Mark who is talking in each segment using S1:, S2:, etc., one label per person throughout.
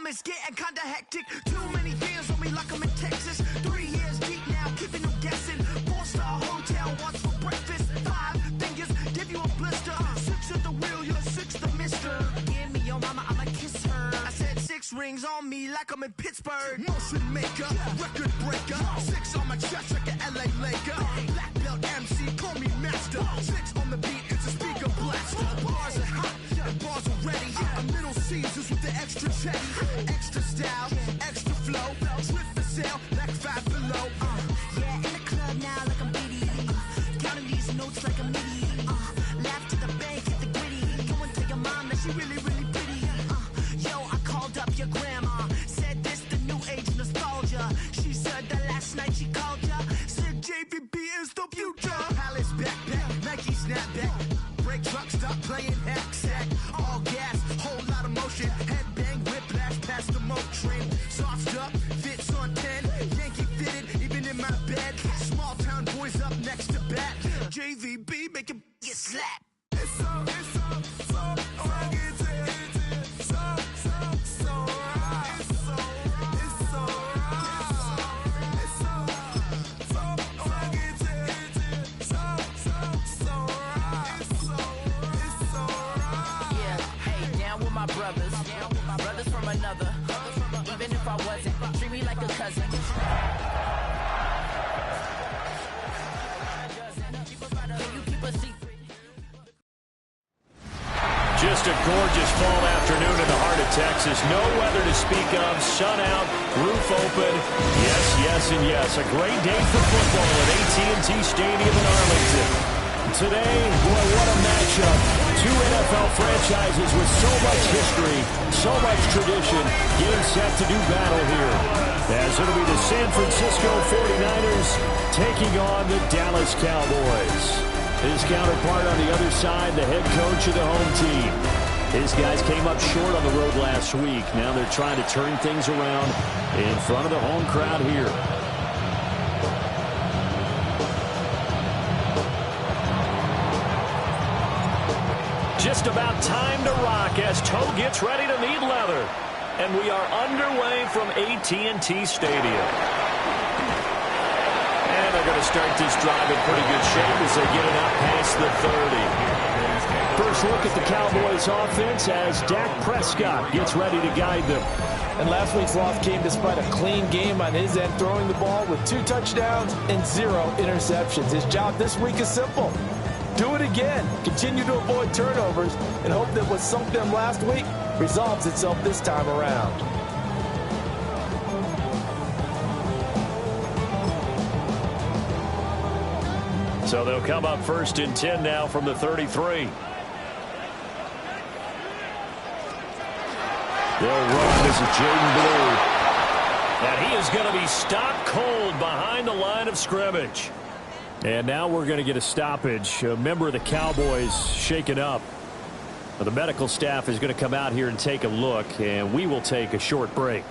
S1: it's getting kinda hectic. Too many fans on me like I'm in Texas. 3 years deep now, keeping them guessing. 4-star hotel, what's for breakfast? 5 fingers, give you a blister. 6 at the wheel, you're 6 the mister. Give me your mama, I'ma kiss her. I said 6 rings on me like I'm in Pittsburgh. Motion maker, record breaker. 6 on my chest like an LA Laker. Black belt MC, call me master. 6 on the beat, it's a speaker blaster. Bars are hot, and bars are ready. A Middle Caesars with the extra check. Extra style, extra flow. Trip for sale, like 5 below. Yeah, in the club now like I'm Biddy. Counting these notes like a MIDI. Laugh to the bank, hit the gritty. Go and tell your mom that she really, really pretty. Yo, I called up your grandma. Said this the new age nostalgia. She said that last night she called ya. Said JVB is the future. Palace backpack, Nike snapback. Break truck, stop playing hack sack. All gas, whole lot of motion. Headbang, whiplash, past the moat train. Sauced up, fits on 10. Yankee fitted, even in my bed. Small town boys up next to bat. JVB, make it get slapped. It's so rugged. Brothers from another. Even if I wasn't, treat me like a cousin.
S2: Just a gorgeous fall afternoon in the heart of Texas. No weather to speak of. Sun out, roof open. Yes, yes, and yes. A great day for football at AT&T Stadium in Arlington. Today, boy, what a matchup. 2 NFL franchises with so much history, so much tradition, getting set to do battle here. As it'll be the San Francisco 49ers taking on the Dallas Cowboys. His counterpart on the other side, the head coach of the home team. His guys came up short on the road last week. Now they're trying to turn things around in front of the home crowd here. Just about time to rock as Toe gets ready to meet leather. And we are underway from AT&T Stadium. And they're going to start this drive in pretty good shape as they get it out past the 30. First look at the Cowboys offense as Dak Prescott gets ready to guide them.
S3: And last week's loss came despite a clean game on his end, throwing the ball with 2 touchdowns and 0 interceptions. His job this week is simple. Do it again. Continue to avoid turnovers and hope that what sunk them last week resolves itself this time around.
S2: So they'll come up 1st and 10 now from the 33. They'll run. This is Jaden Blue. And he is going to be stopped cold behind the line of scrimmage. And now we're going to get a stoppage. A member of the Cowboys shaken up. The medical staff is going to come out here and take a look, and we will take a short break.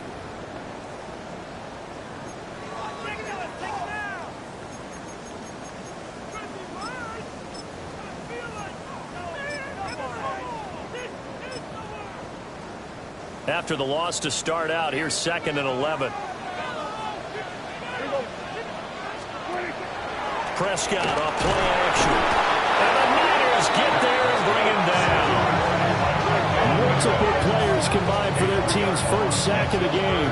S2: After the loss to start out, here's 2nd and 11. Prescott off play action. And the Niners get there and bring him down. Multiple players combined for their team's first sack of the game.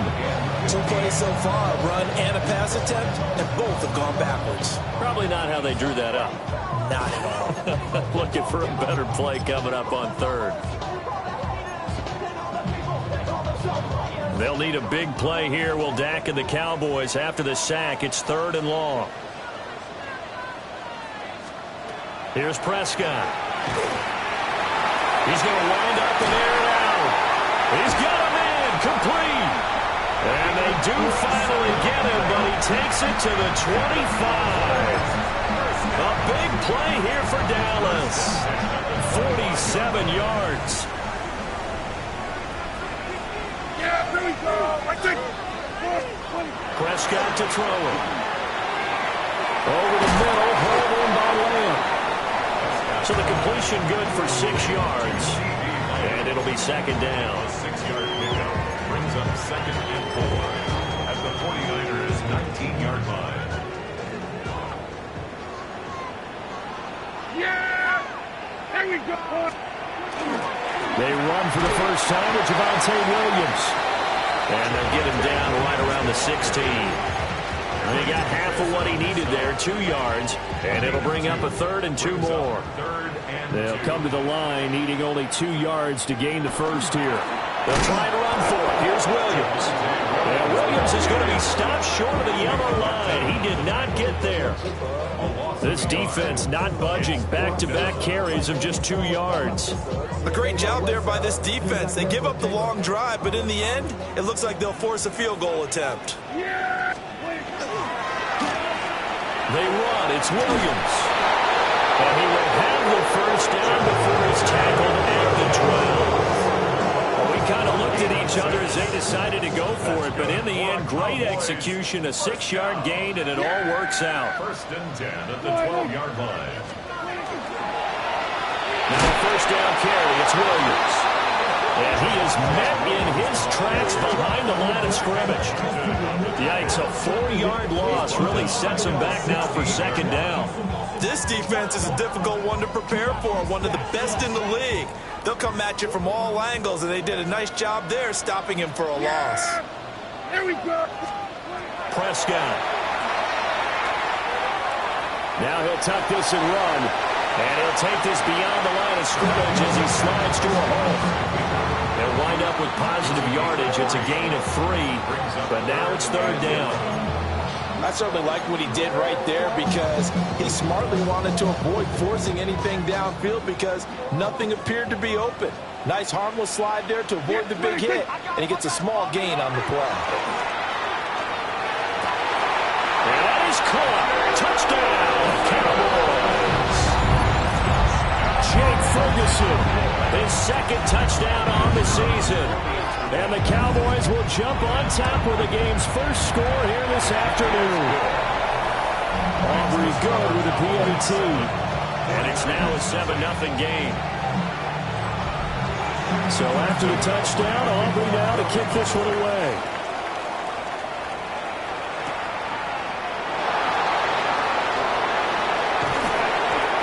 S3: 2 plays so far, a run and a pass attempt, and both have gone backwards.
S2: Probably not how they drew that up.
S3: Not at all.
S2: Looking for a better play coming up on 3rd. They'll need a big play here. Will Dak and the Cowboys after the sack. It's 3rd and long. Here's Prescott. He's going to wind up and air it out. He's got him in. Complete. And they do finally get him, but he takes it to the 25. A big play here for Dallas. 47 yards. Prescott to throw it. Over the middle, hauled in by Lamb. So the completion good for 6 yards. And it'll be 2nd down.
S4: 6-yard pickup brings up
S2: They run for the first time with Javonte Williams. And they'll get him down right around the 16. And he got half of what he needed there, 2 yards. And it'll bring up a 3rd and 2 more. They'll come to the line needing only 2 yards to gain the first here. They'll try to run for it. Here's Williams. And Williams is going to be stopped short of the yellow line. He did not get there. This defense not budging. Back-to-back carries of just 2 yards.
S3: A great job there by this defense. They give up the long drive, but in the end, it looks like they'll force a field goal attempt.
S2: They run. It's Williams. And he will have the first down before he's tackled at the 12. Well, we kind of looked at each other as they decided to go for it, but in the end, great execution, a 6-yard gain, and it all works out.
S4: 1st and 10 at the 12-yard line.
S2: Now first down carry, it's Williams. And he is met in his tracks behind the line of scrimmage. Yikes, a 4-yard loss really sets him back now for 2nd down.
S3: This defense is a difficult one to prepare for, one of the best in the league. They'll come at you from all angles, and they did a nice job there stopping him for a loss.
S1: There we go.
S2: Prescott. Now he'll tuck this and run. And he'll take this beyond the line of scrimmage as he slides to a hole. They'll wind up with positive yardage. It's a gain of 3, but now it's 3rd down.
S3: I certainly like what he did right there because he smartly wanted to avoid forcing anything downfield because nothing appeared to be open. Nice harmless slide there to avoid the big hit, and he gets a small gain on the play.
S2: And that is caught. Touchdown, Cowboys. Jake Ferguson, his 2nd touchdown on the season. And the Cowboys will jump on top with the game's first score here this afternoon. Aubrey good with a PAT. And it's now a 7-0 game. So after the touchdown, Aubrey now to kick this one away.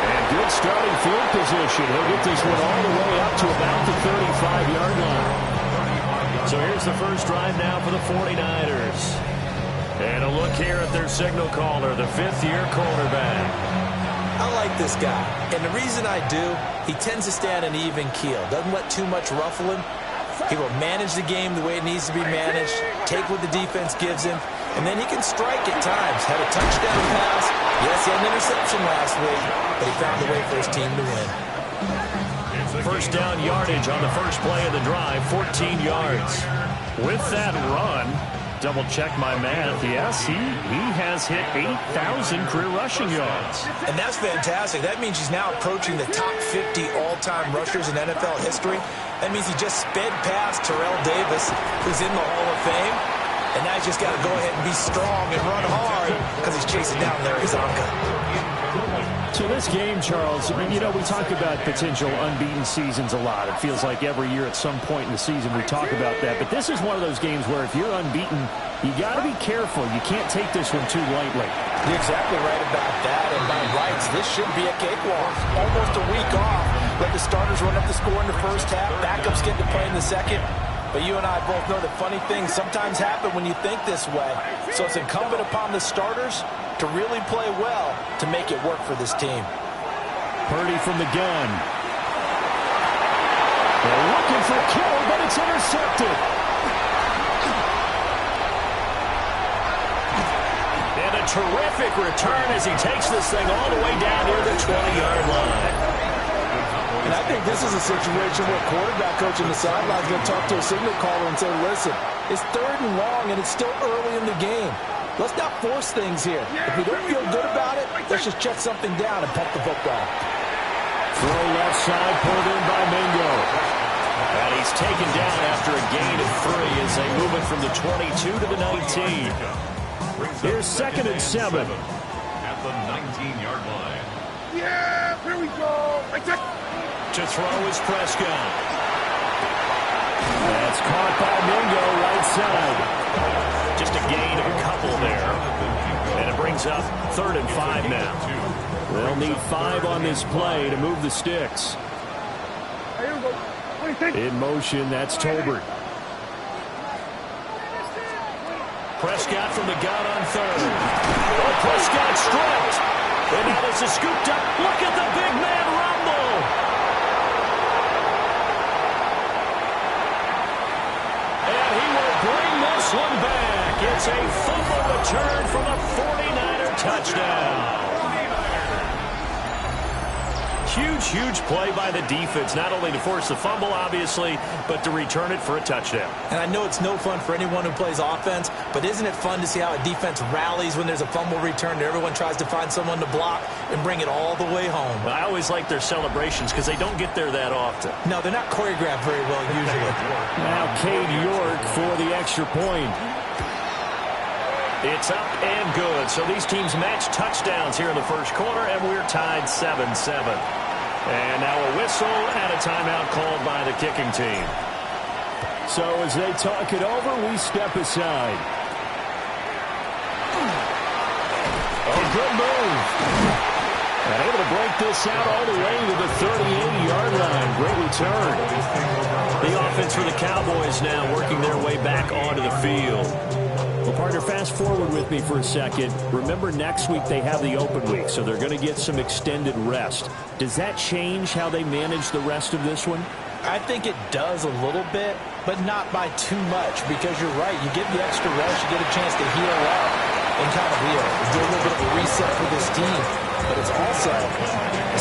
S2: And good starting field position. He'll get this one all the way up to about the 35-yard line. So here's the first drive now for the 49ers. And a look here at their signal caller, the 5th-year quarterback.
S3: I like this guy, and the reason I do, he tends to stay on an even keel. Doesn't let too much ruffle him. He will manage the game the way it needs to be managed, take what the defense gives him, and then he can strike at times. Had a touchdown pass. Yes, he had an interception last week, but he found a way for his team to win.
S2: First down yardage on the first play of the drive, 14 yards. With that run, double check my math. Yes, he has hit 8,000 career rushing yards.
S3: And that's fantastic. That means he's now approaching the top 50 all-time rushers in NFL history. That means he just sped past Terrell Davis, who's in the Hall of Fame. And now he's just got to go ahead and be strong and run hard because he's chasing down Larry Zonka.
S2: So this game, Charles, you know, we talk about potential unbeaten seasons a lot. It feels like every year at some point in the season we talk about that. But this is one of those games where if you're unbeaten, you got to be careful. You can't take this one too lightly.
S3: You're exactly right about that. And by rights, this should be a cakewalk. Almost a week off. Let the starters run up the score in the first half. Backups get to play in the second. But you and I both know that funny things sometimes happen when you think this way. So it's incumbent upon the starters to really play well to make it work for this team.
S2: Purdy from the gun. They're looking for Kittle, but it's intercepted. And a terrific return as he takes this thing all the way down near the 20-yard line.
S3: And I think this is a situation where quarterback coach on the sideline is going to talk to a signal caller and say, listen, it's 3rd and long and it's still early in the game. Let's not force things here. If we don't feel good about it, let's just check something down and pump the football.
S2: Throw left side, pulled in by Mingo. And he's taken down after a gain of 3 as they move it from the 22 to the 19. Here's 2nd and 7.
S4: At the 19-yard line.
S1: Yeah, here we go.
S2: To throw is Prescott. That's caught by Mingo right side. Just a gain of a couple there. And it brings up 3rd and 5 now. They'll need 5 on this play to move the sticks. In motion, that's Tolbert. Prescott from the gun on third. Oh, Prescott stripped. And now this is scooped up. Look at the big man rumble. And he will bring this one back. It's a fumble return from a 49er touchdown. Huge play by the defense, not only to force the fumble, obviously, but to return it for a touchdown.
S3: And I know it's no fun for anyone who plays offense, but isn't it fun to see how a defense rallies when there's a fumble return and everyone tries to find someone to block and bring it all the way home?
S2: Well, I always like their celebrations because they don't get there that often.
S3: No, they're not choreographed very well usually.
S2: Now Cade York for the extra point. It's up and good. So these teams match touchdowns here in the first quarter, and we're tied 7-7. And now a whistle and a timeout called by the kicking team. So as they talk it over, we step aside. Oh, good move. And able to break this out all the way to the 38-yard line. Great return. The offense for the Cowboys now working their way back onto the field. Well, partner, fast forward with me for a second. Remember, next week they have the open week, so they're going to get some extended rest. Does that change how they manage the rest of this one?
S3: I think it does a little bit, but not by too much, because you're right. You get the extra rest, you get a chance to heal up and kind of do a little bit of a reset for this team. But it's also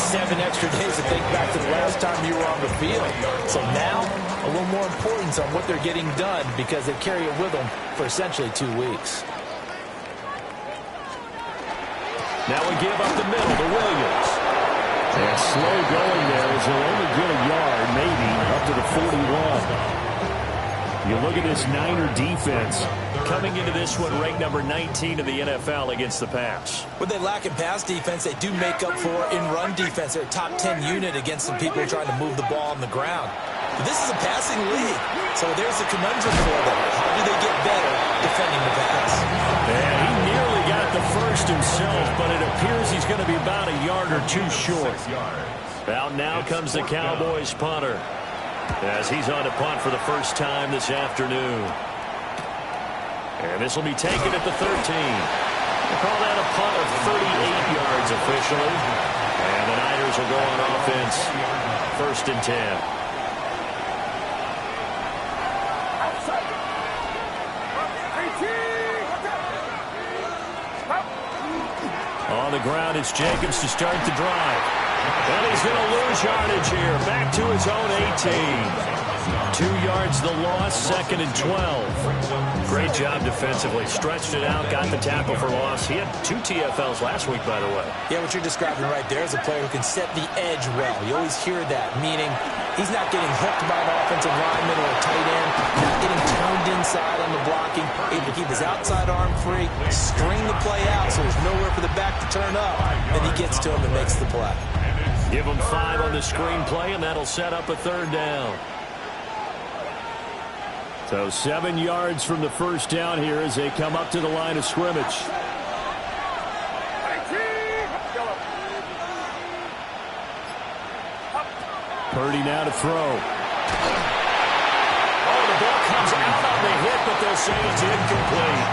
S3: 7 extra days to think back to the last time you were on the field. So now, a little more importance on what they're getting done because they carry it with them for essentially 2 weeks.
S2: Now we give up the middle to Williams. And slow going there as he'll only get a yard, maybe, up to the 41. You look at this Niner defense coming into this one ranked number 19 in the NFL against the pass.
S3: What they lack in pass defense, they do make up for in run defense. They're a top 10 unit against some people trying to move the ball on the ground. But this is a passing league, so there's a conundrum for them. How do they get better defending the pass?
S2: And he nearly got the first himself, but it appears he's going to be about a yard or two short. Out now comes the Cowboys punter, as he's on to punt for the first time this afternoon. And this will be taken at the 13. We'll call that a punt of 38 yards officially. And the Niners will go on offense, 1st and 10. On the ground, it's Jacobs to start the drive. And he's going to lose yardage here. Back to his own 18. 2 yards the loss, 2nd and 12. Great job defensively. Stretched it out, got the tackle for loss. He had 2 TFLs last week, by the way.
S3: Yeah, what you're describing right there is a player who can set the edge well. You always hear that, meaning he's not getting hooked by an offensive lineman or a tight end, not getting turned inside on the blocking, able to keep his outside arm free, string the play out so there's nowhere for the back to turn up, and he gets to him and makes the play.
S2: Give him 5 on the screenplay, and that'll set up a 3rd down. So 7 yards from the first down here as they come up to the line of scrimmage. Purdy now to throw. Oh, the ball comes out on the hit, but they'll say it's incomplete.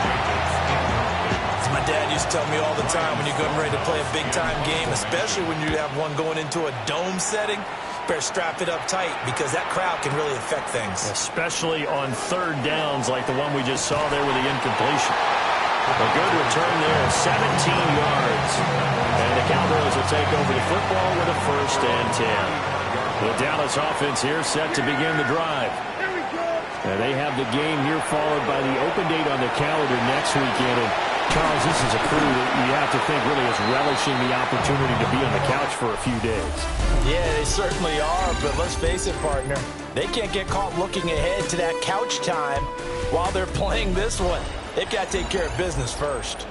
S3: My dad used to tell me all the time when you're getting ready to play a big-time game, especially when you have one going into a dome setting, better strap it up tight because that crowd can really affect things.
S2: Especially on 3rd downs like the one we just saw there with the incompletion. A good return there, 17 yards. And the Cowboys will take over the football with a 1st and 10. The Dallas offense here set to begin the drive. And they have the game here followed by the open date on the calendar next weekend. And Charles, this is a crew that you have to think really is relishing the opportunity to be on the couch for a few days.
S3: Yeah, they certainly are, but let's face it, partner. They can't get caught looking ahead to that couch time while they're playing this one. They've got to take care of business first.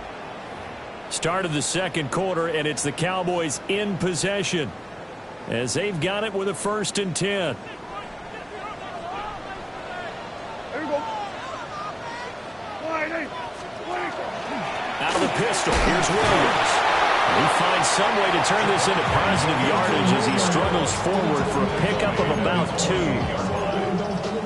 S2: Start of the 2nd quarter, and it's the Cowboys in possession as they've got it with a 1st and 10. Out of the pistol, here's Williams. He finds some way to turn this into positive yardage as he struggles forward for a pickup of about 2.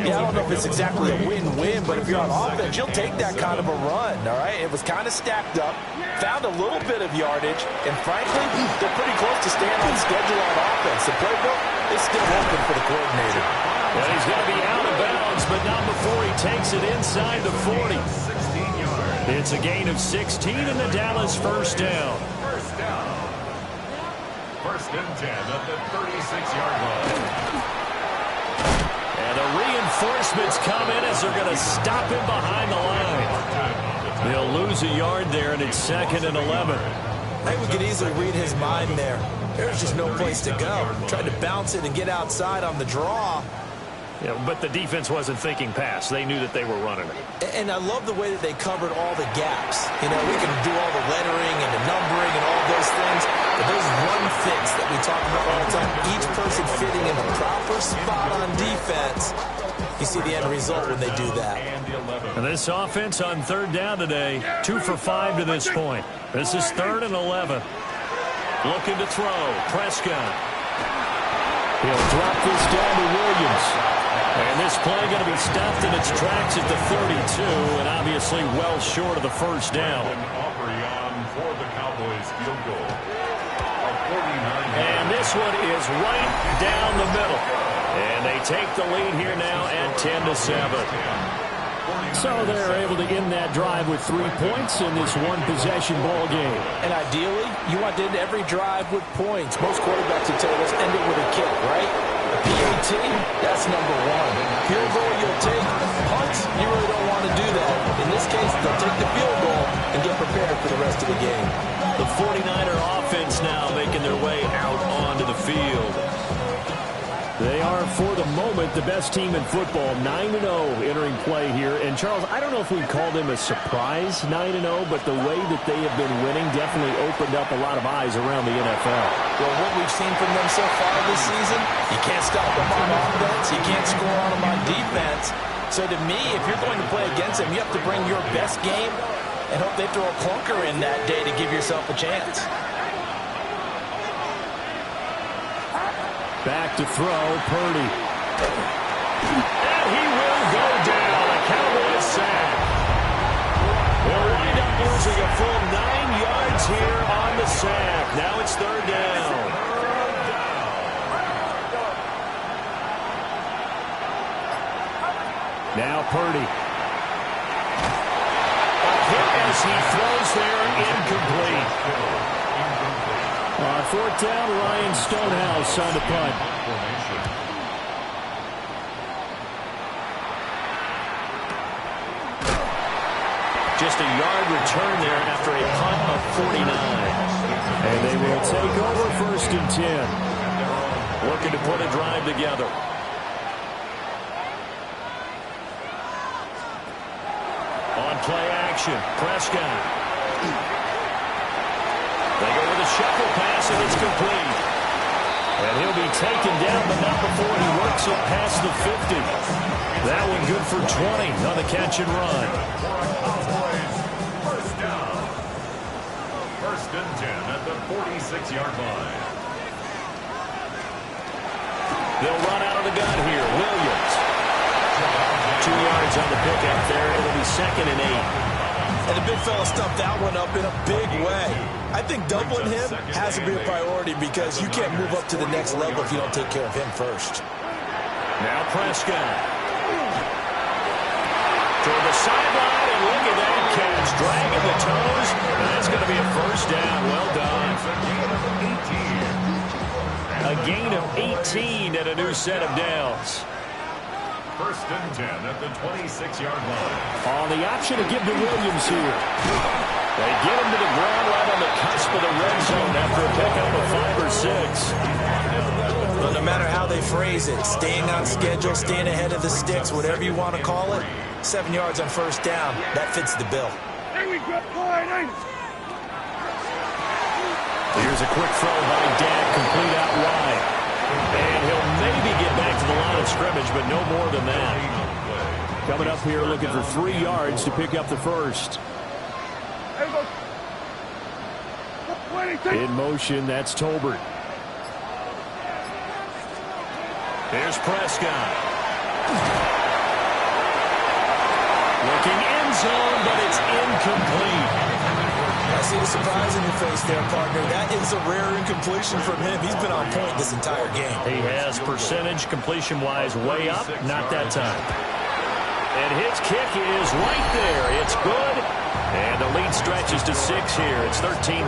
S3: Yeah, I don't know if it's exactly a win-win, but if you're on offense, you'll take that kind of a run, all right? It was kind of stacked up, found a little bit of yardage, and frankly, they're pretty close to staying on schedule on offense. The playbook is still open for the coordinator.
S2: Well, he's going to be out of bounds, but not before he takes it inside the 40. It's a gain of 16 in the Dallas first down.
S4: First and 10 at the 36-yard line.
S2: And the reinforcements come in as they're going to stop him behind the line. They'll lose a yard there, and it's 2nd and 11.
S3: I think we could easily read his mind there. There's just no place to go. Tried to bounce it and get outside on the draw.
S2: Yeah, but the defense wasn't thinking pass. They knew that they were running it.
S3: And I love the way that they covered all the gaps. You know, we can do all the lettering and the numbering and all those things, but those run fits that we talk about all the time, each person fitting in the proper spot on defense, you see the end result when they do that.
S2: And this offense on 3rd down today, 2 for 5 to this point. This is 3rd and 11. Looking to throw. Prescott. He'll drop this down to Williams. And this play going to be stopped in its tracks at the 32, and obviously well short of the first down.
S4: For the Cowboys field goal.
S2: And this one is right down the middle. And they take the lead here now at 10-7. So they're able to end that drive with 3 points in this one-possession ball game.
S3: And ideally, you want to end every drive with points. Most quarterbacks would tell us end it with a kick, right? A PAT, that's number 1. Field goal you'll take. Punts, you really don't want to do that. In this case, they'll take the field goal and get prepared for the rest of the game.
S2: The 49er offense now making their way out onto the field. They are, for the moment, the best team in football, 9-0 entering play here. And, Charles, I don't know if we'd call them a surprise 9-0, but the way that they have been winning definitely opened up a lot of eyes around the NFL.
S3: Well, what we've seen from them so far this season, you can't stop them on offense, you can't score on them on defense. So, to me, if you're going to play against them, you have to bring your best game and hope they throw a clunker in that day to give yourself a chance.
S2: Back to throw, Purdy. And he will go down. A Cowboys sack. They'll wind up losing a full 9 yards here on the sack. Now it's 3rd down. Now Purdy. A hit as he throws there, incomplete. On 4th down, Ryan Stonehouse on the punt. Just a yard return there after a punt of 49. And they will take over 1st and 10. Looking to put a drive together. On play action, Prescott. They go with a shuffle pass, and it's complete. And he'll be taken down, but not before he works it past the 50. That one good for 20 on the catch and run.
S4: First down. 1st and 10 at the 46-yard line.
S2: They'll run out of the gun here. Williams. 2 yards on the pickup there. It'll be 2nd and 8.
S3: And the big fella stuffed that one up in a big way. I think doubling him has to be a priority because you can't move up to the next level if you don't take care of him first.
S2: Now Prescott. Toward the sideline, and look at that catch. Dragging the toes, and that's going to be a 1st down. Well done. A gain of 18 and a new set of downs.
S4: 1st and 10 at the 26-yard line.
S2: On the option to give to Williams here. They get him to the ground right on the cusp of the red zone after a pickup of 5 or 6.
S3: Well, no matter how they phrase it, staying on schedule, staying ahead of the sticks, whatever you want to call it, 7 yards on 1st down, that fits the bill.
S2: Here's a quick throw by Dak, complete out wide. And he'll maybe get back to the line of scrimmage, but no more than that. Coming up here looking for 3 yards to pick up the 1st. In motion, that's Tolbert. There's Prescott. Looking end zone, but it's incomplete.
S3: I see the surprise in your face there, partner. That is a rare incompletion from him. He's been on point this entire game.
S2: He has percentage completion-wise way up, not that time. And his kick is right there. It's good. And the lead stretches to 6 here. It's 13-7.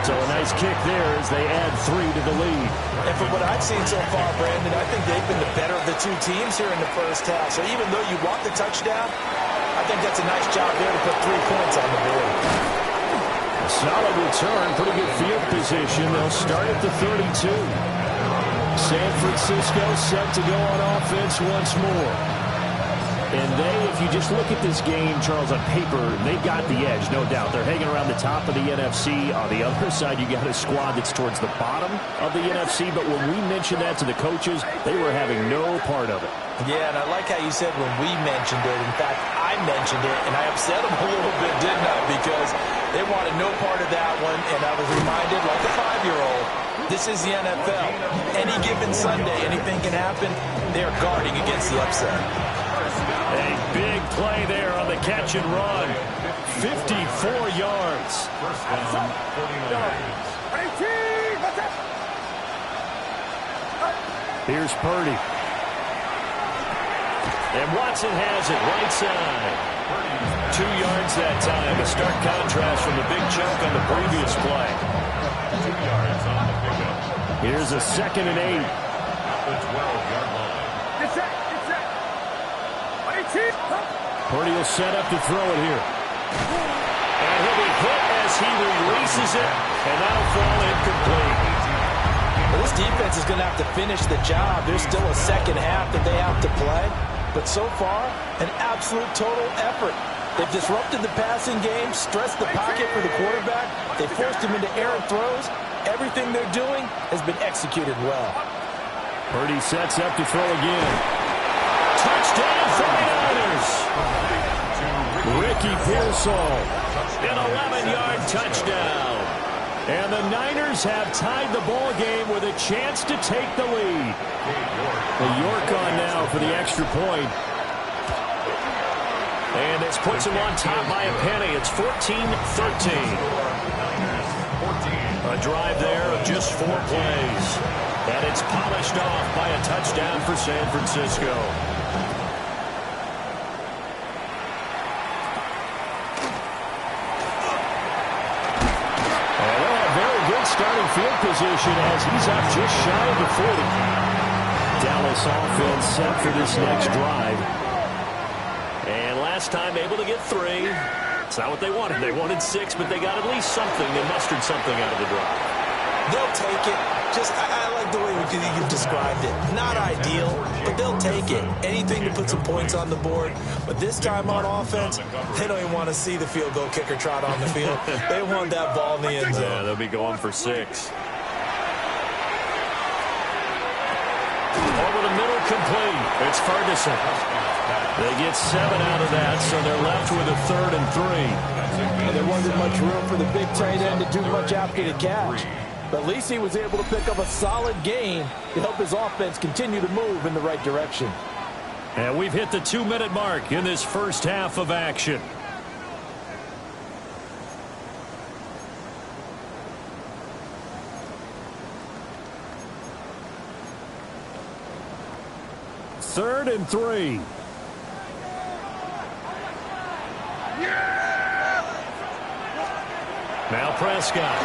S2: So a nice kick there as they add 3 to the lead.
S3: And from what I've seen so far, Brandon, I think they've been the better of the two teams here in the first half. So even though you want the touchdown, I think that's a nice job there to put 3 points on the board.
S2: A solid return, pretty good field position. They'll start at the 32. San Francisco set to go on offense once more. And if you just look at this game, Charles, on paper, they've got the edge, no doubt. They're hanging around the top of the NFC. On the other side, you got a squad that's towards the bottom of the NFC. But when we mentioned that to the coaches, they were having no part of it.
S3: Yeah, and I like how you said when we mentioned it. In fact, I mentioned it, and I upset them a little bit, didn't I? Because they wanted no part of that one, and I was reminded, like a 5-year-old, this is the NFL. Any given Sunday, anything can happen. They're guarding against the upset.
S2: A big play there on the catch and run. 54 yards. Here's Purdy. And Watson has it right side. 2 yards that time. A stark contrast from the big chunk on the previous play.
S4: 2 yards on the pickup.
S2: Here's a 2nd and 8.
S4: The 12-yard line.
S2: Purdy will set up to throw it here. And he'll be hit as he releases it, and that'll fall incomplete.
S3: Well, this defense is going to have to finish the job. There's still a second half that they have to play. But so far, an absolute total effort. They've disrupted the passing game, stressed the pocket for the quarterback. They forced him into errant throws. Everything they're doing has been executed well.
S2: Purdy sets up to throw again. Touchdown 49ers. Ricky Pearsall, an 11-yard touchdown. And the Niners have tied the ball game with a chance to take the lead. The York on now for the extra point. And this puts him on top by a penny. It's 14-13. A drive there of just 4 plays. And it's polished off by a touchdown for San Francisco. Starting field position as he's up just shy of the 40. Dallas offense set for this next drive. And last time able to get 3. It's not what they wanted. They wanted 6, but they got at least something. They mustered something out of the drive.
S3: They'll take it. I like the way you've described it. Not ideal, but they'll take it. Anything to put some points on the board. But this time on offense, they don't even want to see the field goal kicker trot on the field. They want that ball in the end zone.
S2: Yeah, they'll be going for 6. Over the middle, complete. It's Ferguson. They get 7 out of that, so they're left with a 3rd and 3.
S3: And there wasn't much room for the big tight end to do much after the catch. But at least he was able to pick up a solid gain to help his offense continue to move in the right direction.
S2: And we've hit the 2-minute mark in this first half of action. Third and 3. Now Prescott.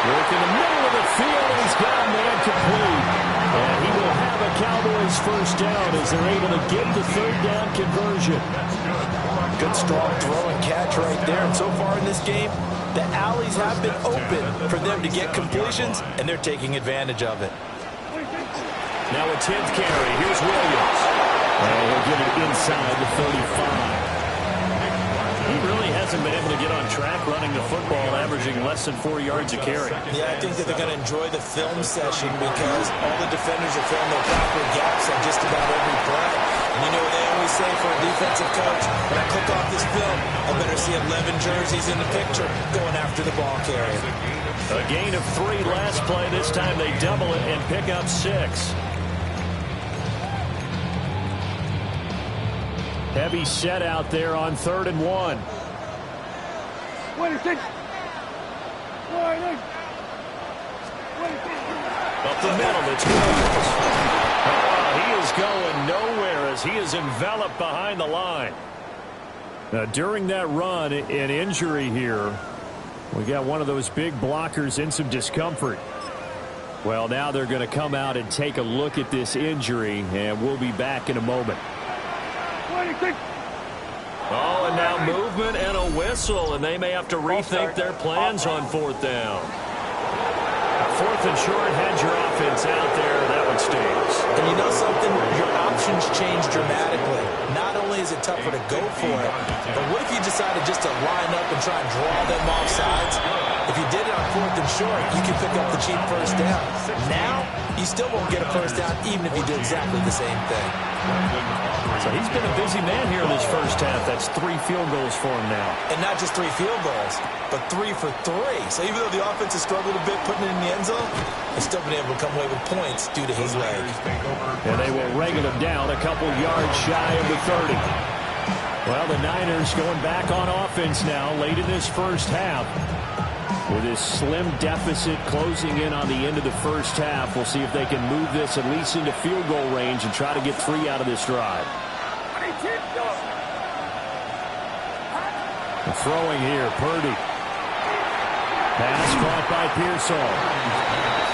S2: Work in the middle of the field, and he's got a man complete. And he will have a Cowboys first down as they're able to get the 3rd down conversion.
S3: Good strong throw and catch right there. And so far in this game, the alleys have been open for them to get completions, and they're taking advantage of it.
S2: Now a 10th carry. Here's Williams. And he'll get it inside the 35. He really hasn't been able to get on track running the football, averaging less than 4 yards a carry.
S3: Yeah, I think that they're going to enjoy the film session because all the defenders are filling their proper gaps on just about every play. And you know, they always say for a defensive coach, when I click off this film, I better see 11 jerseys in the picture going after the ball carrier.
S2: A gain of 3 last play. This time they double it and pick up 6. Heavy set out there on 3rd and 1. Up the middle, it's Williams. He is going nowhere as he is enveloped behind the line. Now, during that run, an injury here. We got one of those big blockers in some discomfort. Well, now they're going to come out and take a look at this injury, and we'll be back in a moment. Oh, and now movement and a whistle, and they may have to rethink their plans on 4th down. 4th and short, had your offense out there. That one stays.
S3: And you know something? Your options change dramatically. Not only is it tougher to go for it, but what if you decided just to line up and try and draw them off sides? If you did it on 4th and short, you could pick up the cheap first down. Now, you still won't get a first down even if you do exactly the same thing.
S2: So he's been a busy man here in this first half. That's 3 field goals for him now.
S3: And not just 3 field goals, but 3 for 3. So even though the offense has struggled a bit putting it in the end zone, they've still been able to come away with points due to his leg.
S2: And they will wrangle him down a couple yards shy of the 30. Well, the Niners going back on offense now late in this first half. With this slim deficit closing in on the end of the first half, we'll see if they can move this at least into field goal range and try to get 3 out of this drive. The throwing here, Purdy. Pass caught by Pearsall.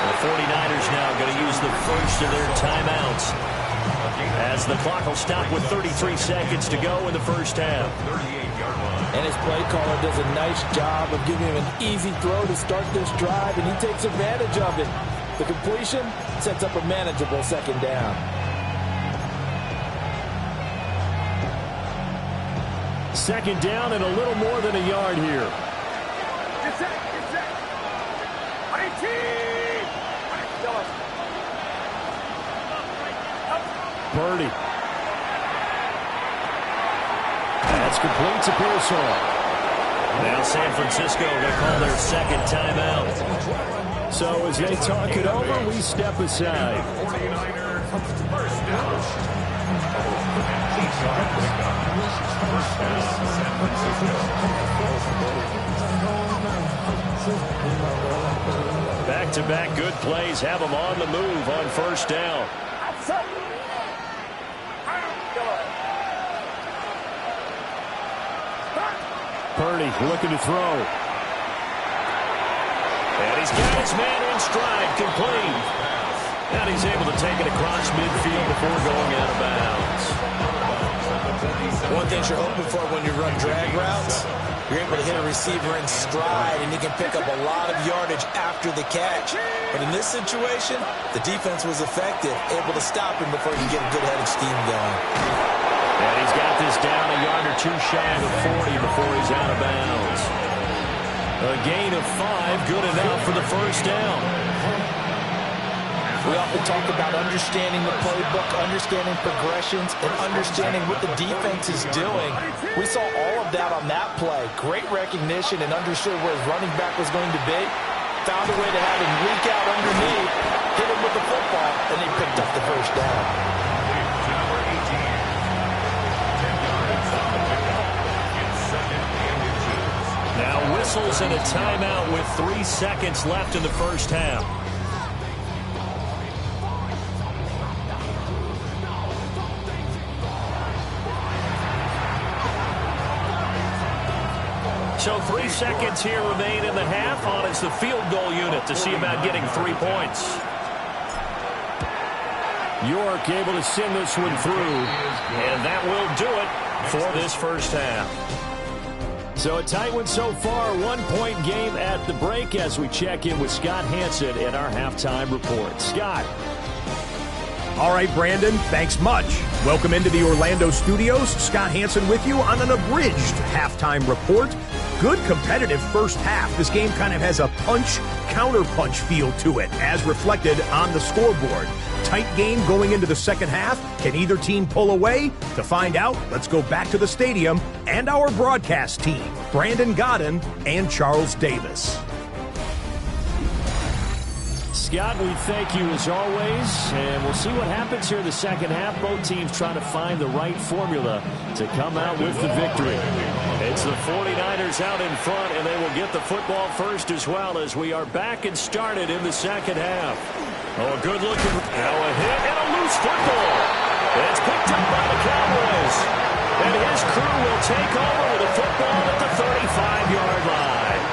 S2: The 49ers now going to use the first of their timeouts as the clock will stop with 33 seconds to go in the first half.
S3: And his play caller does a nice job of giving him an easy throw to start this drive, and he takes advantage of it. The completion sets up a manageable 2nd down.
S2: Second down and a little more than a yard here. Purdy. That's complete to Pearsall. Now San Francisco, they call their 2nd timeout. So as they talk it over, we step aside. Back-to-back good plays have them on the move on 1st down. Purdy looking to throw. And he's got his man in stride, complete. And he's able to take it across midfield before going out of bounds. One thing you're hoping for when you run drag routes, you're able to hit a receiver in stride, and he can pick up a lot of yardage after the catch. But in this situation, the defense was effective, able to stop him before he can get a good-headed scheme going. And he's got this down a yard or 2 shy of the 40 before he's out of bounds. A gain of 5, good enough for the first down. We often talk about understanding the playbook, understanding progressions, and understanding what the defense is doing. We saw all of that on that play. Great recognition and understood where his running back was going to be. Found a way to have him leak out underneath, hit him with the football, and they picked up the first down. Now whistles and a timeout with 3 seconds left in the first half. So 3 seconds here remain in the half. On is the field goal unit to see about getting 3 points. York able to send this one through, and that will do it for this first half. So a tight one so far, 1-point game at the break as we check in with Scott Hansen in our halftime report. Scott.
S5: All right, Brandon, thanks much. Welcome into the Orlando studios. Scott Hansen with you on an abridged halftime report. Good competitive first half. This game kind of has a punch-counter-punch feel to it, as reflected on the scoreboard. Tight game going into the second half. Can either team pull away? To find out, let's go back to the stadium and our broadcast team, Brandon Godden and Charles Davis.
S2: Scott, we thank you as always, and we'll see what happens here in the second half. Both teams trying to find the right formula to come out with the victory. It's the 49ers out in front, and they will get the football first as well as we are back and started in the second half. Oh, a good looking. Now a hit and a loose football. It's picked up by the Cowboys. And his crew will take over with a football at the 35-yard line.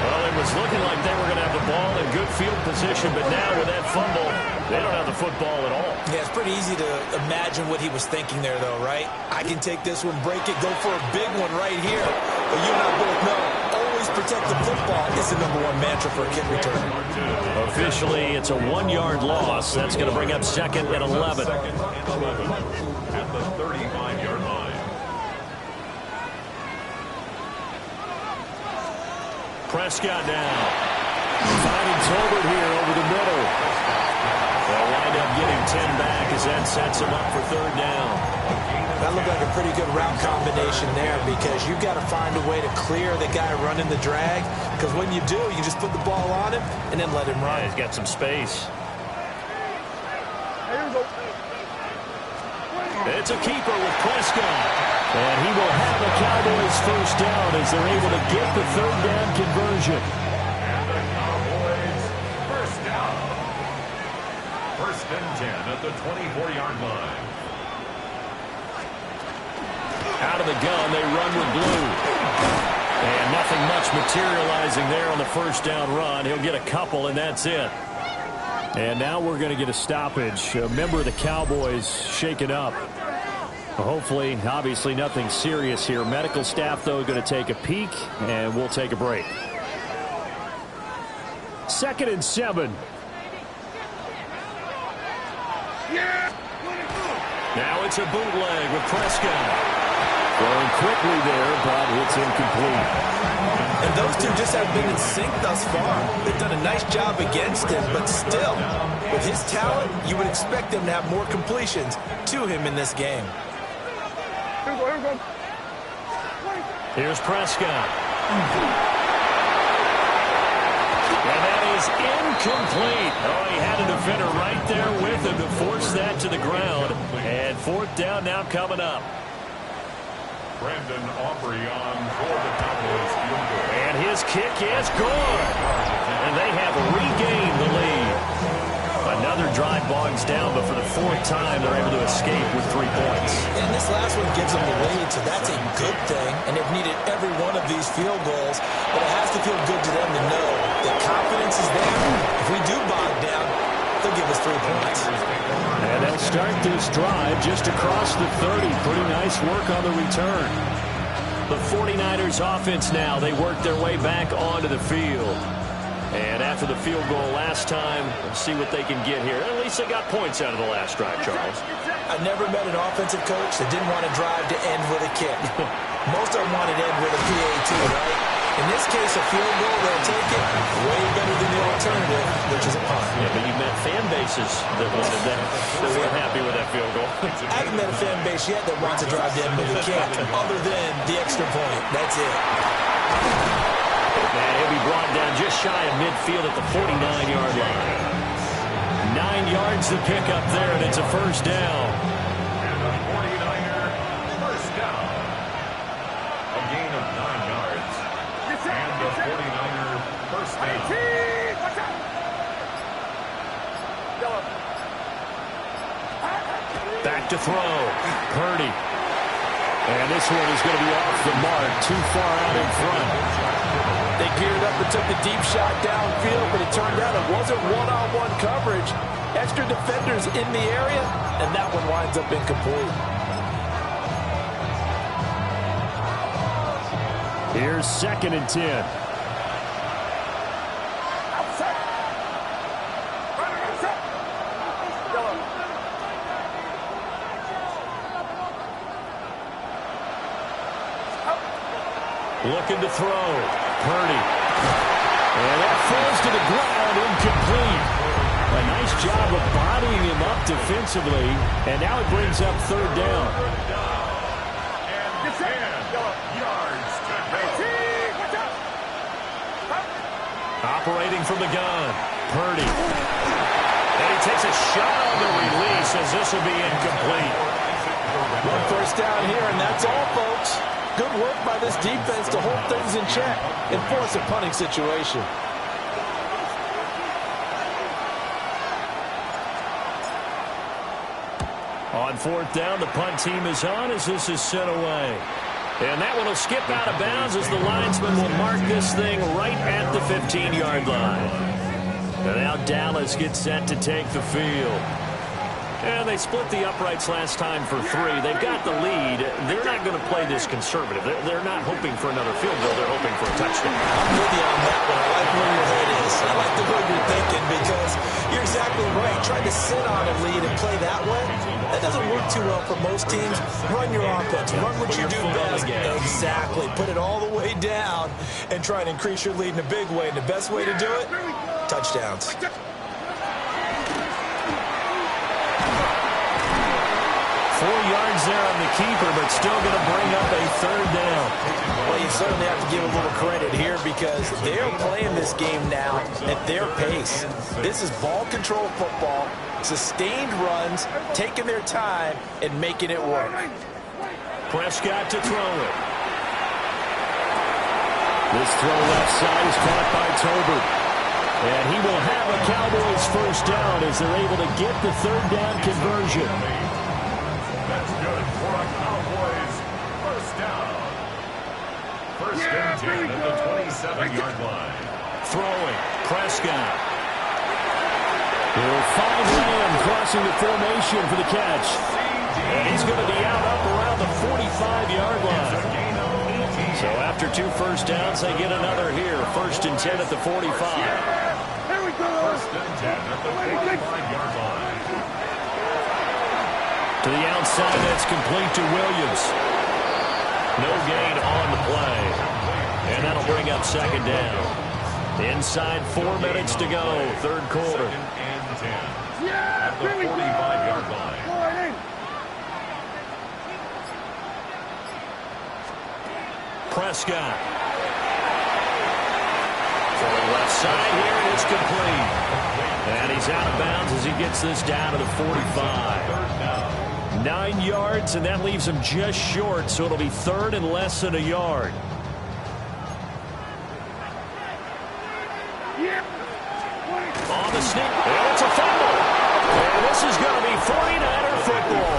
S2: Well, it was looking like they were going to have the ball in good field position, but now with that fumble, they don't have the football at all.
S3: Yeah, it's pretty easy to imagine what he was thinking there, though, right? I can take this one, break it, go for a big one right here. But you and I both know, always protect the football is the #1 mantra for a kick return.
S2: Officially, it's a 1-yard loss. That's going to bring up 2nd and 11.
S4: At the 35-yard line.
S2: Prescott now. Finding Tolbert here over the middle. They'll wind up getting 10 back as that sets him up for 3rd down.
S3: That looked like a pretty good route combination there because you've got to find a way to clear the guy running the drag, because when you do, you just put the ball on him and then let him run.
S2: Yeah, he's got some space. It's a keeper with Prescott. And he will have the Cowboys first down as they're able to get the 3rd down conversion.
S4: And the Cowboys first down. 1st and 10 at the 24-yard line.
S2: Out of the gun, they run with blue. And nothing much materializing there on the first down run. He'll get a couple, and that's it. And now we're going to get a stoppage. A member of the Cowboys shaken up. Hopefully, obviously, nothing serious here. Medical staff, though, going to take a peek, and we'll take a break. 2nd and 7. Now it's a bootleg with Prescott. Going quickly there, but it's incomplete.
S3: And those two just have been in sync thus far. They've done a nice job against him, but still, with his talent, you would expect him to have more completions to him in this game.
S2: Here's Prescott. And that is incomplete. Oh, he had a defender right there with him to force that to the ground. And 4th down now coming up.
S4: Brandon Aubrey on for the Cowboys field goal.
S2: And his kick is good. And they have regained the lead. Another drive bogs down, but for the 4th time, they're able to escape with 3 points.
S3: And this last one gives them the lead, so that's a good thing. And they've needed every one of these field goals, but it has to feel good to them to know that confidence is there. If we do bog down, they'll give us 3 points.
S2: And they'll start this drive just across the 30. Pretty nice work on the return. The 49ers offense now, they work their way back onto the field. And after the field goal last time, let's see what they can get here. At least they got points out of the last drive, Charles.
S3: I never met an offensive coach that didn't want to drive to end with a kick. Most of them want to end with a PAT, right? In this case, a field goal, they'll take it way better than the alternative, which is a punt.
S2: Yeah, but you met fan bases that wanted that, that weren't happy with that field goal.
S3: I haven't met a fan base yet that wants to drive to end with a kick, other than the extra point. That's it.
S2: And he'll be brought down just shy of midfield at the 49-yard line. 9 yards to pick up there, and it's a first down.
S4: And a 49er first down. A gain of 9 yards. And the 49er first down.
S2: Back to throw. Purdy. And this one is going to be off the mark, too far out in front.
S3: They geared up and took the deep shot downfield, but it turned out it wasn't one-on-one coverage. Extra defenders in the area, and that one winds up incomplete.
S2: Here's 2nd and 10. Looking to throw. Purdy. And that falls to the ground, incomplete. A nice job of bodying him up defensively. And now it brings up third down.
S4: And 10 yards to go.
S2: Operating from the gun. Purdy. And he takes a shot on the release as this will be incomplete.
S3: One first down here, and that's all, folks. Good work by this defense to hold things in check and force a punting situation.
S2: On fourth down, the punt team is on as this is sent away. And that one will skip out of bounds as the linesman will mark this thing right at the 15-yard line. And now Dallas gets set to take the field. And they split the uprights last time for 3. They've got the lead. They're not going to play this conservative. They're not hoping for another field goal. They're hoping for a touchdown.
S3: I'm with you on that one. I like where your head is. I like the way you're thinking because you're exactly right. Trying to sit on a lead and play that way, that doesn't work too well for most teams. Run your offense. Run what you do best. Exactly. Put it all the way down and try and increase your lead in a big way. And the best way to do it, touchdowns.
S2: 4 yards there on the keeper, but still going to bring up a third down.
S3: Well, you certainly have to give a little credit here because they're playing this game now at their pace. This is ball control football, sustained runs, taking their time, and making it work.
S2: Prescott to throw it. This throw left side is caught by Tolbert. And he will have a Cowboys first down as they're able to get the third down conversion.
S4: That's good for a Cowboys first down. First and 10 at the 27-yard line.
S2: Throwing. Prescott. He'll find Lamb crossing the formation for the catch. And he's going to be out up around the 45-yard line. So after 2 first downs, they get another here. First and 10 at the 45.
S4: First and 10 at the 45-yard line.
S2: To the outside, that's complete to Williams. No gain on the play. And that'll bring up second down. Inside 4 minutes to go, third quarter.
S4: Second and 10 at the 45-yard line.
S2: Prescott. For the left side here, and it's complete. And he's out of bounds as he gets this down to the 45. 9 yards, and that leaves him just short, so it'll be third and less than a yard. On the sneak, and it's a fumble. And this is going to be 49er football.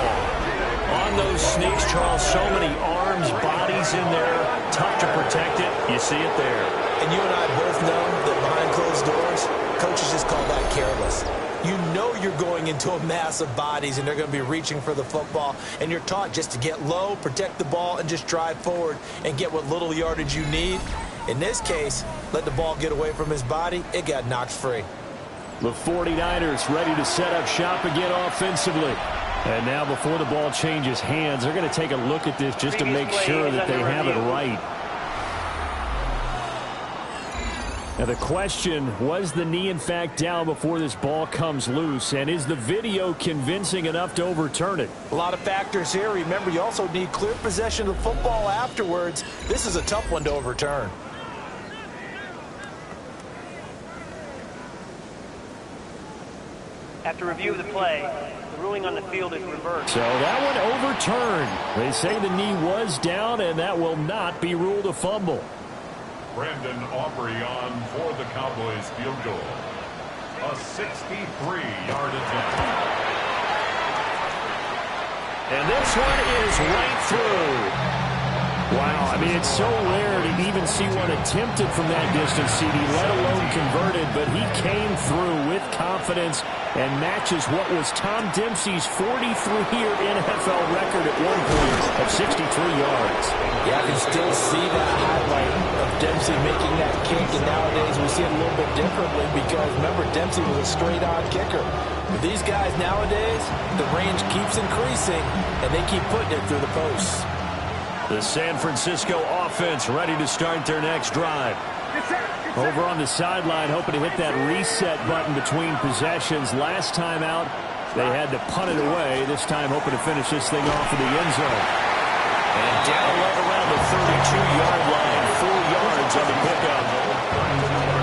S2: On those sneaks, Charles, so many arms, bodies in there. Tough to protect it. You see it there.
S3: And you and I both know that behind closed doors, coaches just call that careless. You know you're going into a mass of bodies and they're going to be reaching for the football, and you're taught just to get low, protect the ball, and just drive forward and get what little yardage you need. In this case, let the ball get away from his body. It got knocked free.
S2: The 49ers ready to set up shop again offensively. And now before the ball changes hands, they're going to take a look at this just to make sure that they have it right. Now the question, was the knee in fact down before this ball comes loose? And is the video convincing enough to overturn it?
S3: A lot of factors here. Remember, you also need clear possession of the football afterwards. This is a tough one to overturn.
S6: After review of the play, the ruling on the field is reversed.
S2: So that one overturned. They say the knee was down, and that will not be ruled a fumble.
S4: Brandon Aubrey on for the Cowboys field goal. A 63-yard attempt.
S2: And this one is right through. Wow, I mean, it's so rare to even see one attempted from that distance, CD, let alone converted, but he came through with confidence and matches what was Tom Dempsey's 43-year NFL record at one point of 63 yards.
S3: Yeah, I can still see that highlight of Dempsey making that kick, and nowadays we see it a little bit differently because, remember, Dempsey was a straight-on kicker. But these guys nowadays, the range keeps increasing, and they keep putting it through the posts.
S2: The San Francisco offense ready to start their next drive. Over on the sideline, hoping to hit that reset button between possessions. Last time out, they had to punt it away. This time, hoping to finish this thing off in the end zone. And down right around the 32-yard line, 4 yards on the pickup.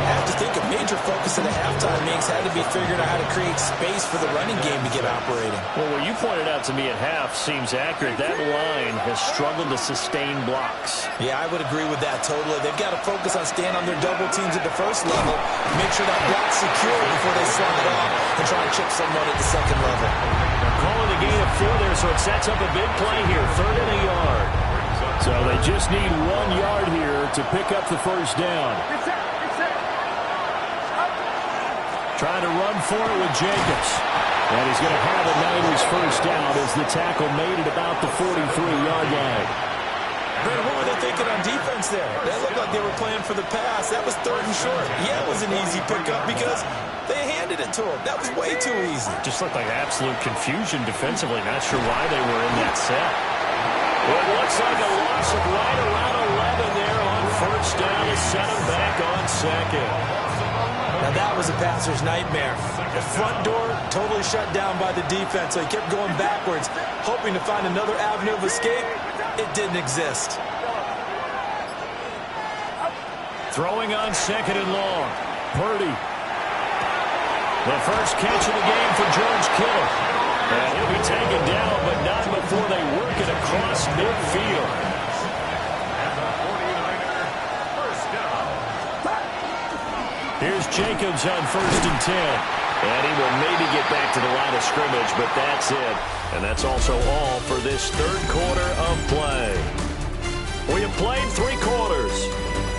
S3: I have to think a major focus of the halftime innings had to be figuring out how to create space for the running game to get operating.
S2: Well, what you pointed out to me at half seems accurate. That line has struggled to sustain blocks.
S3: Yeah, I would agree with that totally. They've got to focus on staying on their double teams at the first level, make sure that block's secure before they slide off and try and chip someone at the second level.
S2: Calling the gain of 4 there, so it sets up a big play here. 3rd and a yard. So they just need 1 yard here to pick up the first down. Trying to run for it with Jacobs. And he's going to have a Niners first down as the tackle made it about the 43-yard line.
S3: Brad, what were they thinking on defense there? That looked like they were playing for the pass. That was 3rd and short. Yeah, it was an easy pickup because they handed it to him. That was way too easy.
S2: Just looked like absolute confusion defensively. Not sure why they were in that set. Well, it looks like a loss of right around 11 there on first down to set him back on second.
S3: Now that was a passer's nightmare. The front door totally shut down by the defense, so he kept going backwards, hoping to find another avenue of escape. It didn't exist.
S2: Throwing on 2nd and long. Purdy. The first catch of the game for George Kittle. And he'll be taken down, but not before they work it across midfield. Here's Jacobs on 1st and 10. And he will maybe get back to the line of scrimmage, but that's it. And that's also all for this 3rd quarter of play. We have played 3 quarters.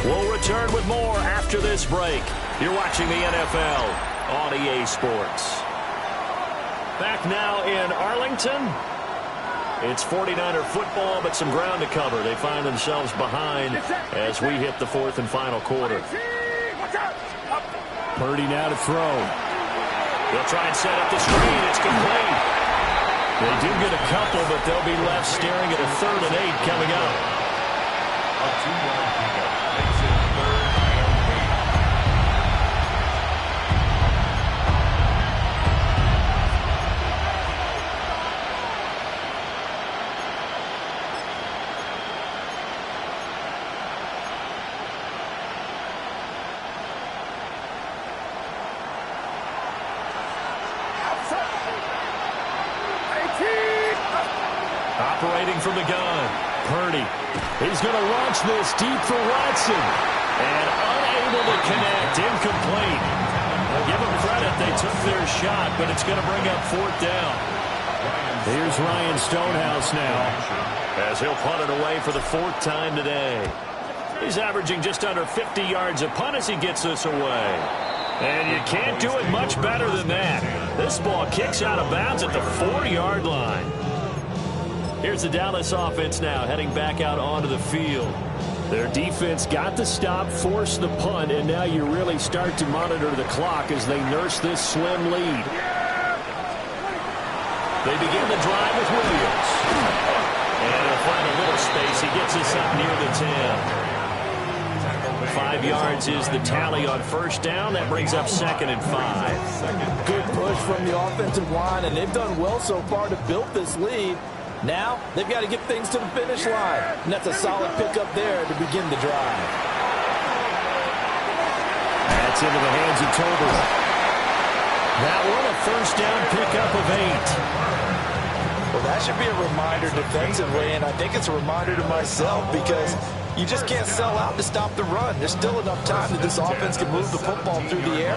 S2: We'll return with more after this break. You're watching the NFL on EA Sports. Back now in Arlington. It's 49er football, but some ground to cover. They find themselves behind as we hit the 4th and final quarter. Purdy now to throw. They'll try and set up the screen. It's complete. They do get a couple, but they'll be left staring at a 3rd and 8 coming up.
S4: A 2-yard pickup makes it 3rd and 8.
S2: Operating from the gun. Purdy. He's going to launch this deep for Watson. And unable to connect. Incomplete. I'll give them credit. They took their shot, but it's going to bring up 4th down. Here's Ryan Stonehouse now, as he'll punt it away for the 4th time today. He's averaging just under 50 yards a punt as he gets this away. And you can't do it much better than that. This ball kicks out of bounds at the 4-yard line. Here's the Dallas offense now heading back out onto the field. Their defense got the stop, forced the punt, and now you really start to monitor the clock as they nurse this slim lead. They begin the drive with Williams. And he'll find a little space. He gets us up near the 10. 5 yards is the tally on first down. That brings up 2nd and 5.
S3: Good push from the offensive line, and they've done well so far to build this lead. Now, they've got to get things to the finish line. And that's a solid pickup there to begin the drive.
S2: That's into the hands of Tobin. That one, a first down pickup of 8.
S3: Well, that should be a reminder defensively, and I think it's a reminder to myself because you just can't sell out to stop the run. There's still enough time that this offense can move the football through the air,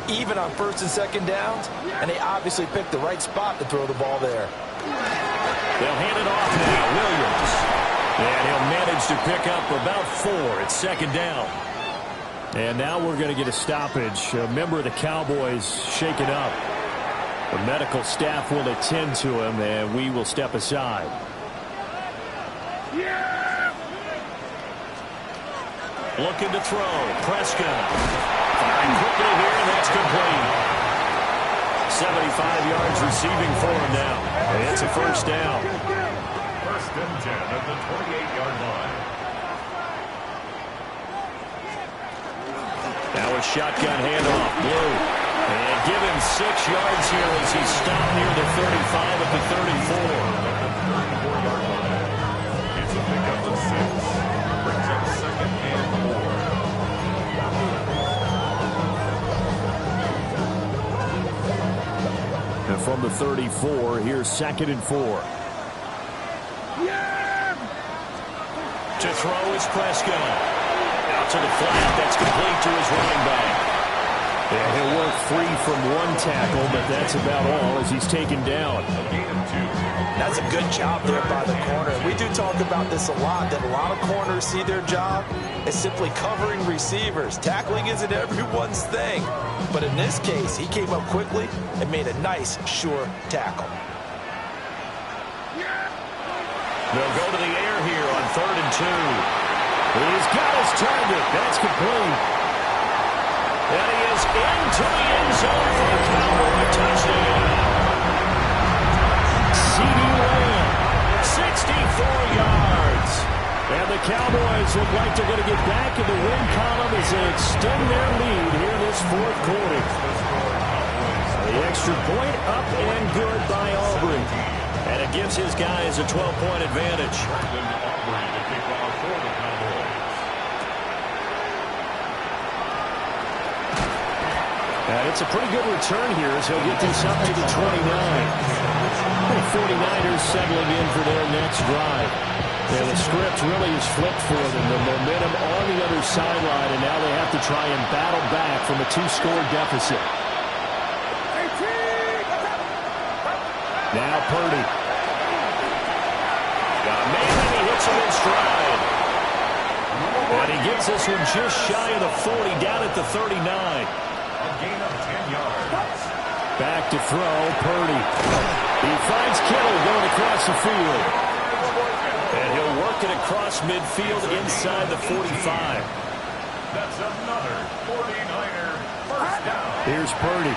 S3: even on 1st and 2nd downs, and they obviously picked the right spot to throw the ball there.
S2: They'll hand it off now, Williams. And he'll manage to pick up about 4. It's 2nd down. And now we're going to get a stoppage. A member of the Cowboys shaken up. The medical staff will attend to him, and we will step aside. Looking to throw. Prescott. Firing quickly here, and that's complete. 75 yards receiving for him now. And it's a first down.
S4: and 10 at the 28-yard line.
S2: Now a shotgun handoff, Blue. And give him 6 yards here as he's stopped near the 35 at the 34.
S4: It's a pickup of 6. Brings up 2nd and 4.
S2: And from the 34, here's 2nd and 4. To throw is Prescott. Out to the flat. That's complete to his running back. Yeah, he'll work free from one tackle, but that's about all as he's taken down.
S3: That's a good job there by the corner. We do talk about this a lot, that a lot of corners see their job as simply covering receivers. Tackling isn't everyone's thing. But in this case, he came up quickly and made a nice, sure tackle.
S2: They'll go to the air here on 3rd and 2. He's got his target. That's complete. And he is into the end zone for the Cowboy touchdown. C.D. Lamb, 64 yards. And the Cowboys look like they're going to get back in the win column as they extend their lead here in this 4th quarter. The extra point up and good by Aubrey. And it gives his guys a 12-point advantage. And it's a pretty good return here as he'll get this up to the 29. The 49ers settling in for their next drive. And the script really is flipped for them. The momentum on the other sideline, and now they have to try and battle back from a 2-score deficit. Now Purdy. Got a man, and he hits him in stride. And he gets this one just shy of the 40, down at the 39.
S4: A gain of 10 yards.
S2: Back to throw, Purdy. He finds Kittle going across the field. And he'll work it across midfield inside the 45.
S4: That's another 49er first down.
S2: Here's Purdy.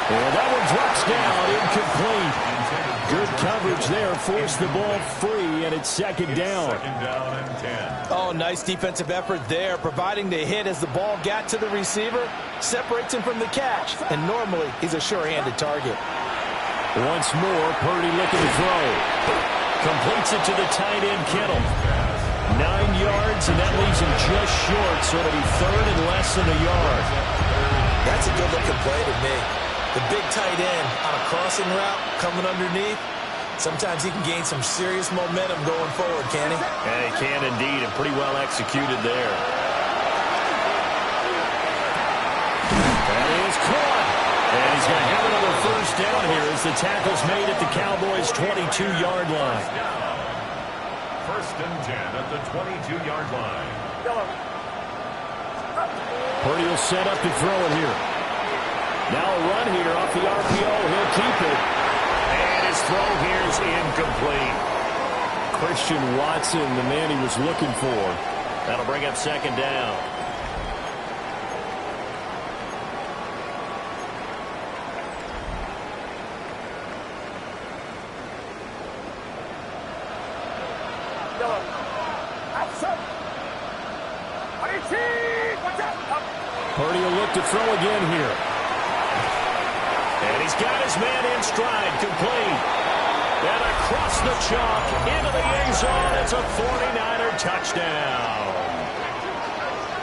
S2: And that one drops down, incomplete. Good coverage there, forced the ball free, and it's 2nd down.
S4: 2nd down and 10.
S3: Oh, nice defensive effort there, providing the hit as the ball got to the receiver, separates him from the catch, and normally he's a sure-handed target.
S2: Once more, Purdy looking to throw. Completes it to the tight end, Kittle. 9 yards, and that leaves him just short, so it'll be 3rd and less than a yard.
S3: That's a good-looking play to me. The big tight end on a crossing route coming underneath. Sometimes he can gain some serious momentum going forward, can he?
S2: Yeah, he can indeed, and pretty well executed there. That is caught. And he's going to have another first down here as the tackle's made at the Cowboys' 22-yard line.
S4: 1st and 10 at the 22-yard line.
S2: Purdy will set up to throw it here. Now a run here off the RPO. He'll keep it. And his throw here is incomplete. Christian Watson, the man he was looking for. That'll bring up 2nd down. Purdy will look to throw again here. And he's got his man in stride, complete. And across the chalk, into the end zone, it's a 49er touchdown.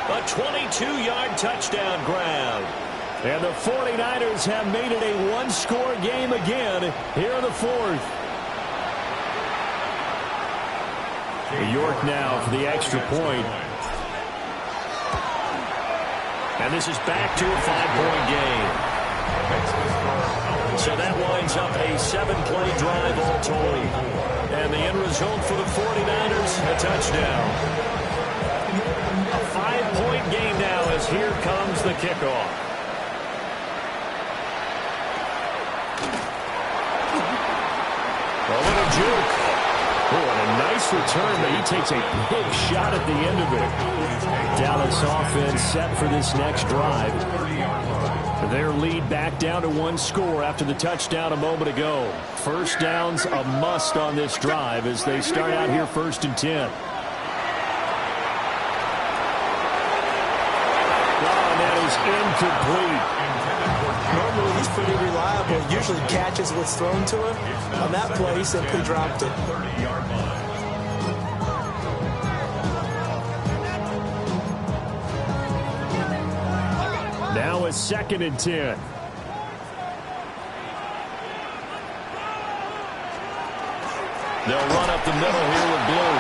S2: A 22-yard touchdown grab. And the 49ers have made it a one-score game again here in the 4th. York now for the extra point. And this is back to a 5-point game. So that winds up a 7-play drive all told. And the end result for the 49ers, a touchdown. A 5-point game now as here comes the kickoff. A little juke. Oh, and a nice return, but he takes a big shot at the end of it. Dallas offense set for this next drive. Their lead back down to 1 score after the touchdown a moment ago. First down's a must on this drive as they start out here 1st and 10. And that is incomplete.
S3: Normally he's pretty reliable. Usually catches what's thrown to him. On that play, he simply dropped it.
S4: 30-yard line.
S2: Now it's 2nd and 10. They'll run up the middle here with Blue.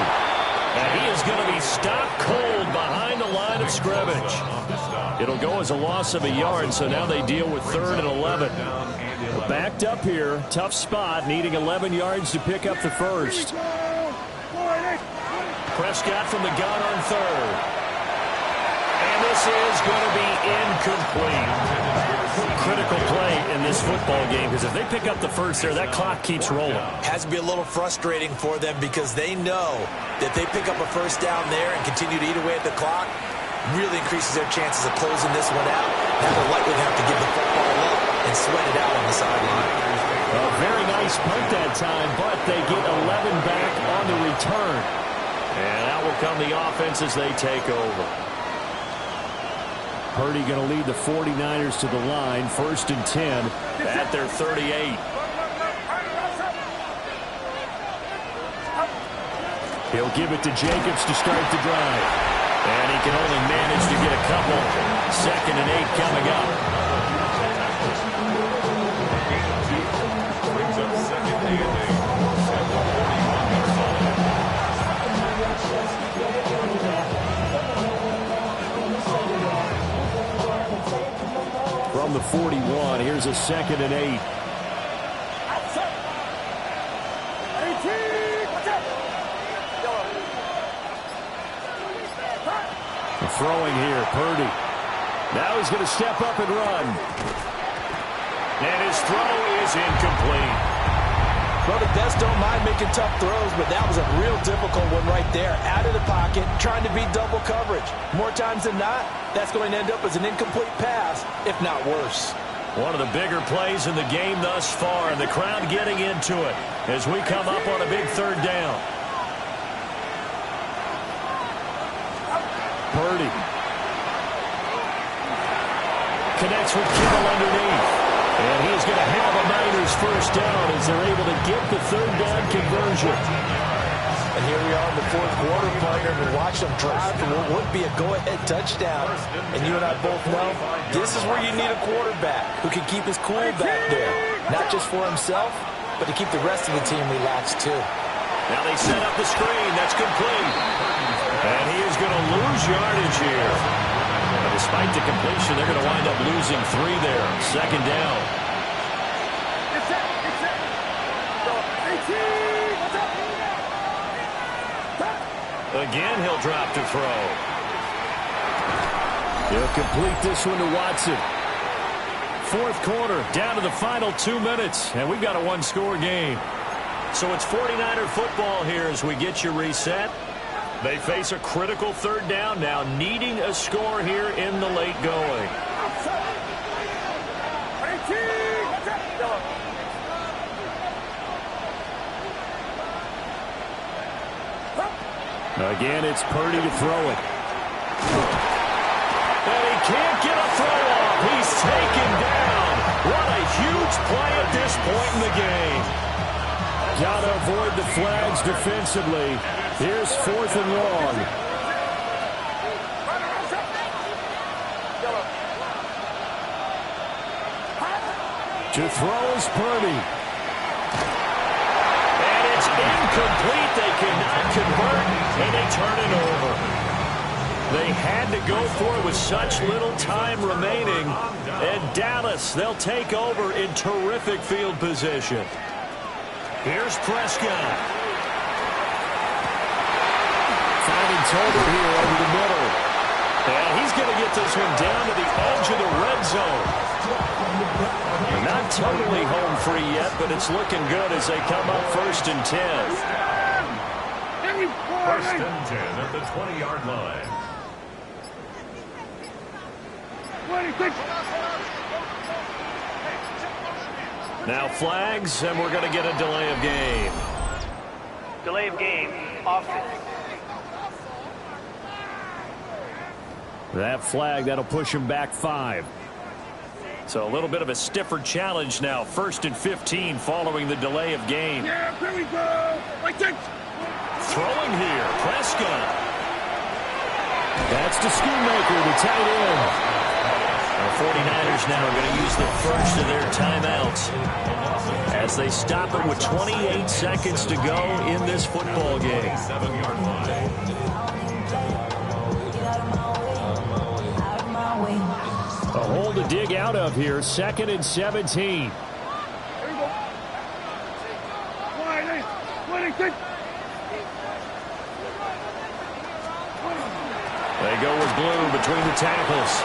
S2: And he is going to be stopped cold behind the line of scrimmage. It'll go as a loss of a yard, so now they deal with 3rd and 11. Backed up here, tough spot, needing 11 yards to pick up the first. Prescott from the gun on 3rd. And this is going to be incomplete. Critical play in this football game, because if they pick up the first there, that clock keeps rolling.
S3: Has to be a little frustrating for them because they know that they pick up a first down there and continue to eat away at the clock, really increases their chances of closing this one out. Now they're likely to have to give the football up and sweat it out on the sideline.
S2: A very nice punt that time, but they get 11 back on the return. And out will come the offense as they take over. Purdy going to lead the 49ers to the line, 1st and 10 at their 38. He'll give it to Jacobs to start the drive. And he can only manage to get a couple. 2nd and 8 coming up.
S4: Brings up 2nd and 8.
S2: From the 41, here's a 2nd and 8. Throwing here, Purdy. Now he's going to step up and run. And his throw is incomplete.
S3: Well, the best don't mind making tough throws, but that was a real difficult one right there. Out of the pocket, trying to beat double coverage. More times than not, that's going to end up as an incomplete pass, if not worse.
S2: One of the bigger plays in the game thus far, and the crowd getting into it as we come up on a big 3rd down. Purdy connects with Kittle underneath. And he's going to have a Niners first down as they're able to get the 3rd down conversion.
S3: And here we are in the 4th quarter, partner, and watch them drive for what would be a go-ahead touchdown. And you and I both know this is where you need a quarterback who can keep his cool back there. Not just for himself, but to keep the rest of the team relaxed too.
S2: Now they set up the screen. That's complete. And he is going to lose yardage here. But despite the completion, they're going to wind up losing 3 there. 2nd down. Again, he'll drop to throw. He'll complete this one to Watson. 4th quarter, down to the final 2 minutes, and we've got a 1-score game. So it's 49er football here as we get you reset. They face a critical 3rd down now, needing a score here in the late going. Again, it's Purdy to throw it. And he can't get a throw off. He's taken down. What a huge play at this point in the game. Got to avoid the flags defensively. Here's 4th and long. To throw is Purdy. And it's incomplete. They cannot convert, and they turn it over. They had to go for it with such little time remaining. And Dallas, they'll take over in terrific field position. Here's Prescott. Finding Tolbert here over the middle. And he's going to get this one down to the edge of the red zone. Not totally home free yet, but it's looking good as they come up 1st and 10.
S4: 1st and 10 at the 20-yard line.
S2: Now flags, and we're going to get a delay of game.
S6: Delay of game, offense.
S2: That flag, that'll push him back 5. So a little bit of a stiffer challenge now. 1st and 15 following the delay of game.
S1: Yeah, here we go. Like that.
S2: Throwing here, Prescott. That's to Schoonmaker, the tight end. The 49ers now are going to use the first of their timeouts as they stop it with 28 seconds to go in this football game.
S4: 7-yard line.
S2: A hole to dig out of here. 2nd and 17. They go with Blue between the tackles.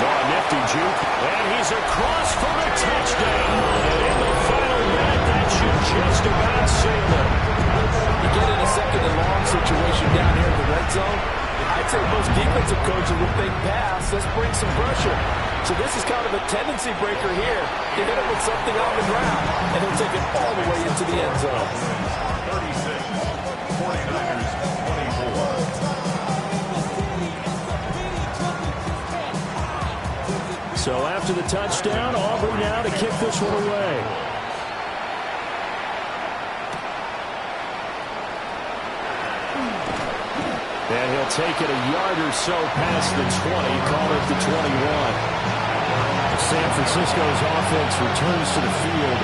S2: Oh, a nifty juke. And he's across for a touchdown. And in the final minute, that should just about seal it.
S3: You get in a 2nd and long situation down here in the red zone. I'd say most defensive coaches would think pass. Let's bring some pressure. So this is kind of a tendency breaker here. You hit him with something on the ground, and he'll take it all the way into the end zone.
S4: 36, 49ers, 24.
S2: So after the touchdown, Aubrey now to kick this one away. And he'll take it a yard or so past the 20, call it the 21. San Francisco's offense returns to the field.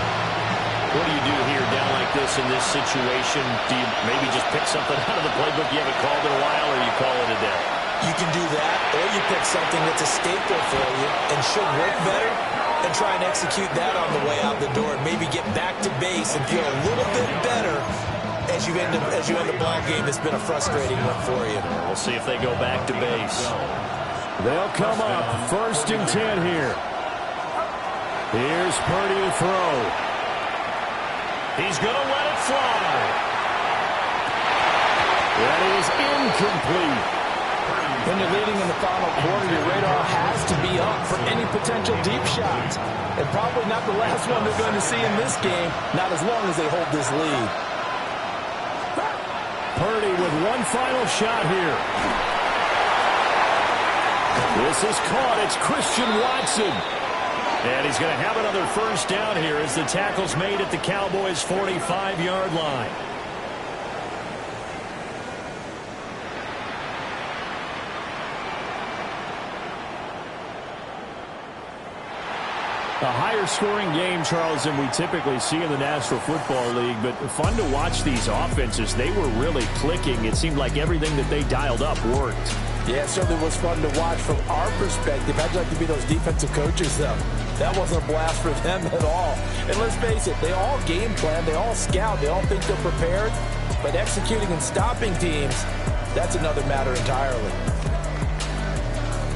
S2: What do you do here down like this in this situation? Do you maybe just pick something out of the playbook you haven't called in a while, or you call it a day?
S3: You can do that, or you pick something that's a staple for you and should work better, and try and execute that on the way out the door, and maybe get back to base and feel a little bit better as you end the ball game. That's been a frustrating one for you.
S2: We'll see if they go back to base. They'll come up 1st and 10 here. Here's Purdy to throw. He's going to let it fly. That is incomplete.
S3: When you're leading in the final quarter, your radar has to be up for any potential deep shots. And probably not the last one they're going to see in this game, not as long as they hold this lead.
S2: Purdy with one final shot here. This is caught. It's Christian Watson. And he's going to have another first down here as the tackle's made at the Cowboys' 45-yard line. A higher-scoring game, Charles, than we typically see in the National Football League, but fun to watch these offenses. They were really clicking. It seemed like everything that they dialed up worked.
S3: Yeah, it certainly was fun to watch from our perspective. How'd you like to be those defensive coaches, though? That wasn't a blast for them at all. And let's face it, they all game plan, they all scout, they all think they're prepared, but executing and stopping teams, that's another matter entirely.